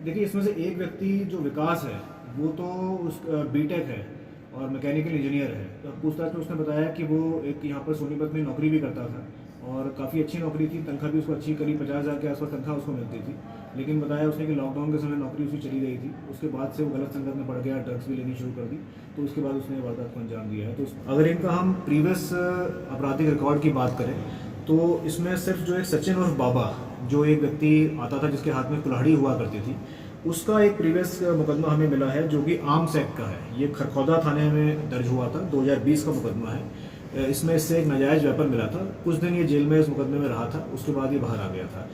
देखिए, इसमें से एक व्यक्ति जो विकास है, वो तो उस बीटेक है और मैकेनिकल इंजीनियर है। तो पूछताछ में उसने बताया कि वो एक यहाँ पर सोनीपत में नौकरी भी करता था और काफ़ी अच्छी नौकरी थी, तनख्वाह भी उसको अच्छी, करीब 50,000 के आसपास तनख्वाह उसको मिलती थी। लेकिन बताया उसने कि लॉकडाउन के समय नौकरी उसकी चली गई थी, उसके बाद से वो गलत संगत में पड़ गया, ड्रग्स भी लेनी शुरू कर दी, तो उसके बाद उसने वारदात को अंजाम दिया है। तो अगर इनका हम प्रीवियस आपराधिक रिकॉर्ड की बात करें तो इसमें सिर्फ जो एक सचिन और बाबा, जो एक व्यक्ति आता था जिसके हाथ में कुल्हाड़ी हुआ करती थी, उसका एक प्रीवियस मुकदमा हमें मिला है जो कि आर्म्स एक्ट का है। ये खरखौदा थाने में दर्ज हुआ था, 2020 का मुकदमा है। इसमें इससे एक नाजायज़ वेपन मिला था। कुछ दिन ये जेल में इस मुकदमे में रहा था, उसके बाद ये बाहर आ गया था।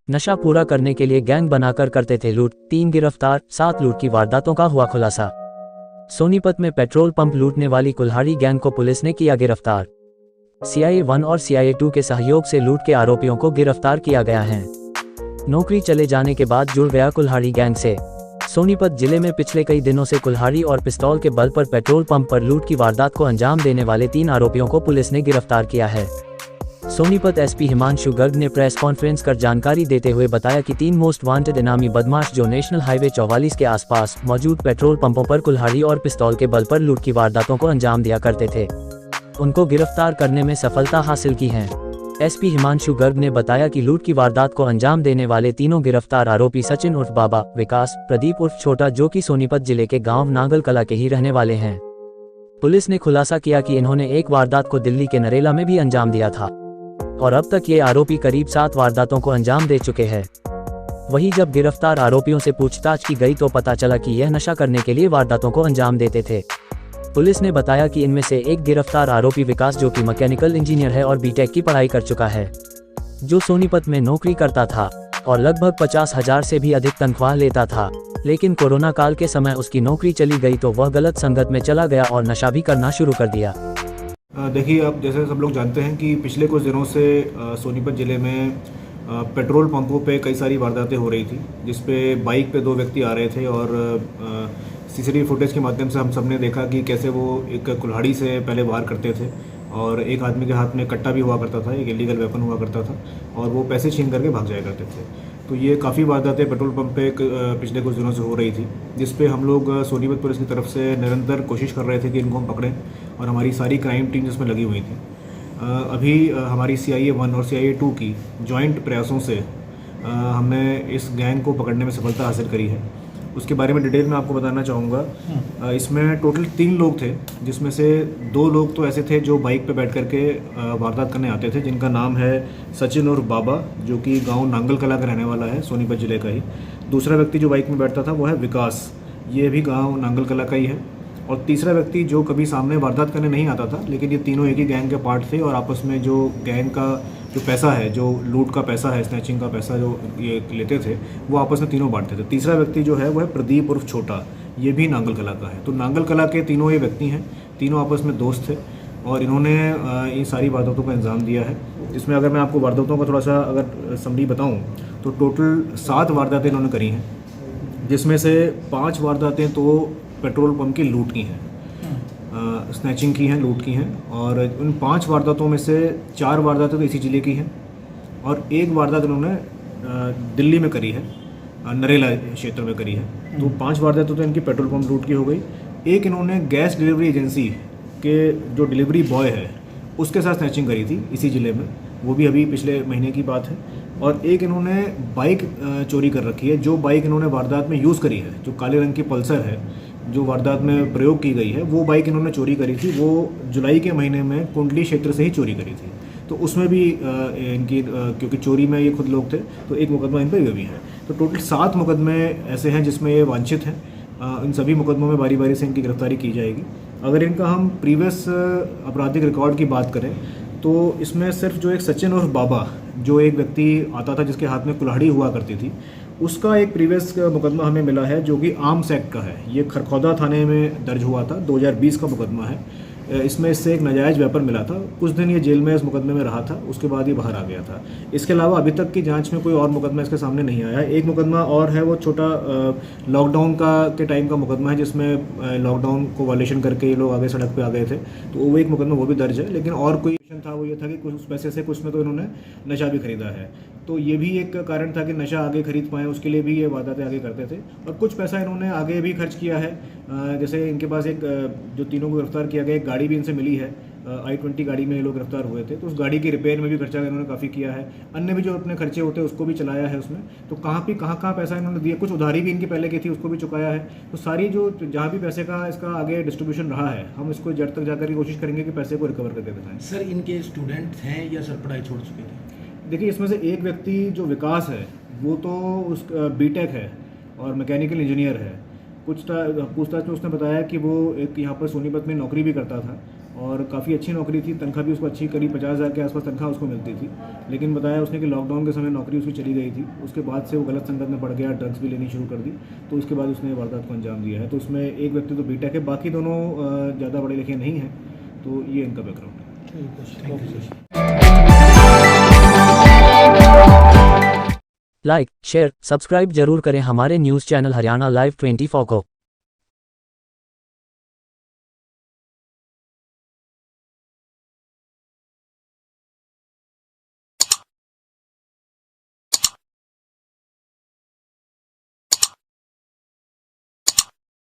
नशा पूरा करने के लिए गैंग बनाकर करते थे लूट, 3 गिरफ्तार, 7 लूट की वारदातों का हुआ खुलासा। सोनीपत में पेट्रोल पंप लूटने वाली कुल्हाड़ी गैंग को पुलिस ने किया गिरफ्तार। CIA 1 और CIA 2 के सहयोग से लूट के आरोपियों को गिरफ्तार किया गया है। नौकरी चले जाने के बाद जुड़ गया कुल्हाड़ी गैंग से। सोनीपत जिले में पिछले कई दिनों से कुल्हाड़ी और पिस्तौल के बल पर पेट्रोल पंप पर लूट की वारदात को अंजाम देने वाले 3 आरोपियों को पुलिस ने गिरफ्तार किया है। सोनीपत SP हिमांशु गर्ग ने प्रेस कॉन्फ्रेंस कर जानकारी देते हुए बताया कि 3 मोस्ट वांटेड इनामी बदमाश जो नेशनल हाईवे 44 के आसपास मौजूद पेट्रोल पंपों पर कुल्हाड़ी और पिस्तौल के बल पर लूट की वारदातों को अंजाम दिया करते थे, उनको गिरफ्तार करने में सफलता हासिल की है। SP हिमांशु गर्ग ने बताया कि लूट की वारदात को अंजाम देने वाले तीनों गिरफ्तार आरोपी सचिन उर्फ बाबा, विकास, प्रदीप उर्फ छोटा जो कि सोनीपत जिले के गाँव नांगल कला के ही रहने वाले हैं। पुलिस ने खुलासा किया कि इन्होंने एक वारदात को दिल्ली के नरेला में भी अंजाम दिया था और अब तक ये आरोपी करीब 7 वारदातों को अंजाम दे चुके हैं। वहीं जब गिरफ्तार आरोपियों से पूछताछ की गई तो पता चला कि यह नशा करने के लिए वारदातों को अंजाम देते थे। पुलिस ने बताया कि इनमें से एक गिरफ्तार आरोपी विकास जो कि मैकेनिकल इंजीनियर है और बीटेक की पढ़ाई कर चुका है, जो सोनीपत में नौकरी करता था और लगभग 50,000 से भी अधिक तनख्वाह लेता था। लेकिन कोरोना काल के समय उसकी नौकरी चली गई तो वह गलत संगत में चला गया और नशा भी करना शुरू कर दिया। देखिए, अब जैसे सब लोग जानते हैं कि पिछले कुछ दिनों से सोनीपत ज़िले में पेट्रोल पंपों पे कई सारी वारदातें हो रही थी, जिस पे बाइक पे 2 व्यक्ति आ रहे थे और CCTV फुटेज के माध्यम से हम सब ने देखा कि कैसे वो एक कुल्हाड़ी से पहले वार करते थे और एक आदमी के हाथ में कट्टा भी हुआ करता था, एक इलीगल वेपन हुआ करता था और वो पैसे छीन करके भाग जाया करते थे। तो ये काफ़ी वारदातें पेट्रोल पंप पे पिछले कुछ दिनों से हो रही थी, जिस पे हम लोग सोनीपत पुलिस की तरफ से निरंतर कोशिश कर रहे थे कि इनको हम पकड़ें और हमारी सारी क्राइम टीम जिसमें लगी हुई थी। अभी हमारी CIA 1 और CIA 2 की जॉइंट प्रयासों से हमने इस गैंग को पकड़ने में सफलता हासिल करी है। उसके बारे में डिटेल में आपको बताना चाहूँगा। इसमें टोटल 3 लोग थे, जिसमें से 2 लोग तो ऐसे थे जो बाइक पे बैठ करके वारदात करने आते थे, जिनका नाम है सचिन और बाबा, जो कि गांव नांगल कला का रहने वाला है, सोनीपत जिले का ही। दूसरा व्यक्ति जो बाइक में बैठता था वो है विकास, ये भी गांव नांगल कला का ही है। और तीसरा व्यक्ति जो कभी सामने वारदात करने नहीं आता था, लेकिन ये तीनों एक ही गैंग के पार्ट थे और आपस में जो गैंग का जो पैसा है, जो लूट का पैसा है, स्नैचिंग का पैसा जो ये लेते थे, वो आपस में तीनों बांटते थे। तीसरा व्यक्ति जो है वो है प्रदीप उर्फ छोटा, ये भी नांगल कला का है। तो नांगल कला के तीनों ये व्यक्ति हैं, तीनों आपस में दोस्त थे और इन्होंने इन सारी वारदातों को अंजाम दिया है। इसमें अगर मैं आपको वारदातों का थोड़ा सा अगर समरी बताऊँ तो टोटल 7 वारदातें इन्होंने करी हैं, जिसमें से 5 वारदातें तो पेट्रोल पंप की लूट की हैं, स्नैचिंग की हैं, लूट की हैं। और उन 5 वारदातों में से 4 वारदातें तो इसी जिले की हैं और 1 वारदात इन्होंने दिल्ली में करी है, नरेला क्षेत्र में करी है। तो 5 वारदातें तो इनकी पेट्रोल पंप लूट की हो गई। एक इन्होंने गैस डिलीवरी एजेंसी के जो डिलीवरी बॉय है उसके साथ स्नैचिंग करी थी इसी ज़िले में, वो भी अभी पिछले महीने की बात है। और एक इन्होंने बाइक चोरी कर रखी है, जो बाइक इन्होंने वारदात में यूज़ करी है, जो काले रंग की पल्सर है जो वारदात में प्रयोग की गई है, वो बाइक इन्होंने चोरी करी थी। वो जुलाई के महीने में कुंडली क्षेत्र से ही चोरी करी थी। तो उसमें भी इनकी क्योंकि चोरी में ये खुद लोग थे तो एक मुकदमा इन पर ये भी है। तो टोटल 7 मुकदमे ऐसे हैं जिसमें ये वांछित हैं। इन सभी मुकदमों में बारी बारी से इनकी गिरफ्तारी की जाएगी। अगर इनका हम प्रीवियस आपराधिक रिकॉर्ड की बात करें तो इसमें सिर्फ जो एक सचिन और बाबा जो एक व्यक्ति आता था जिसके हाथ में कुल्हाड़ी हुआ करती थी, उसका एक प्रीवियस मुकदमा हमें मिला है जो कि आर्म्स एक्ट का है। ये खरखौदा थाने में दर्ज हुआ था, 2020 का मुकदमा है। इसमें इससे एक नाजायज़ वेपन मिला था। कुछ दिन ये जेल में इस मुकदमे में रहा था, उसके बाद ये बाहर आ गया था। इसके अलावा अभी तक की जांच में कोई और मुकदमा इसके सामने नहीं आया है। एक मुकदमा और है, वो छोटा लॉकडाउन के टाइम का मुकदमा है, जिसमें लॉकडाउन को वायलेशन करके ये लोग आगे सड़क पे आ गए थे, तो वो एक मुकदमा वो भी दर्ज है। लेकिन और कोई था, वो ये था कि कुछ उस पैसे से कुछ में तो इन्होंने नशा भी खरीदा है, तो ये भी एक कारण था कि नशा आगे खरीद पाएँ, उसके लिए भी ये वारदातें आगे करते थे। और कुछ पैसा इन्होंने आगे भी खर्च किया है। जैसे इनके पास एक जो तीनों को गिरफ्तार किया गया, एक गाड़ी भी इनसे मिली है, i20 गाड़ी में ये लोग गिरफ्तार हुए थे, तो उस गाड़ी की रिपेयर में भी खर्चा इन्होंने काफ़ी किया है। अन्य भी जो अपने खर्चे होते हैं उसको भी चलाया है उसमें। तो कहाँ पैसा इन्होंने दिया, कुछ उधारी भी इनकी पहले की थी उसको भी चुकाया है। तो सारी जो जहाँ भी पैसे का इसका आगे डिस्ट्रीब्यूशन रहा है, हम इसको जड़ तक जाकर की कोशिश करेंगे कि पैसे को रिकवर करके दिखाएं। सर, इनके स्टूडेंट हैं या सर पढ़ाई छोड़ चुके थे? देखिए, इसमें से एक व्यक्ति जो विकास है वो तो उस बीटेक है और मैकेनिकल इंजीनियर है। पूछताछ में उसने बताया कि वो एक यहाँ पर सोनीपत में नौकरी भी करता था और काफ़ी अच्छी नौकरी थी, तनख्वाह भी उसको अच्छी, करीब 50,000 के आसपास तनख्वाह उसको मिलती थी। लेकिन बताया उसने कि लॉकडाउन के समय नौकरी उसकी चली गई थी, उसके बाद से वो गलत संगत में पड़ गया, ड्रग्स भी लेनी शुरू कर दी, तो उसके बाद उसने वारदात को अंजाम दिया है। तो उसमें एक व्यक्ति तो बीटेक है, बाकी दोनों ज़्यादा पढ़े लिखे नहीं हैं। तो ये इनका बैकग्राउंड है। Thank you sir. Like, share, subscribe जरूर करें हमारे न्यूज़ चैनल हरियाणा लाइव 24 को।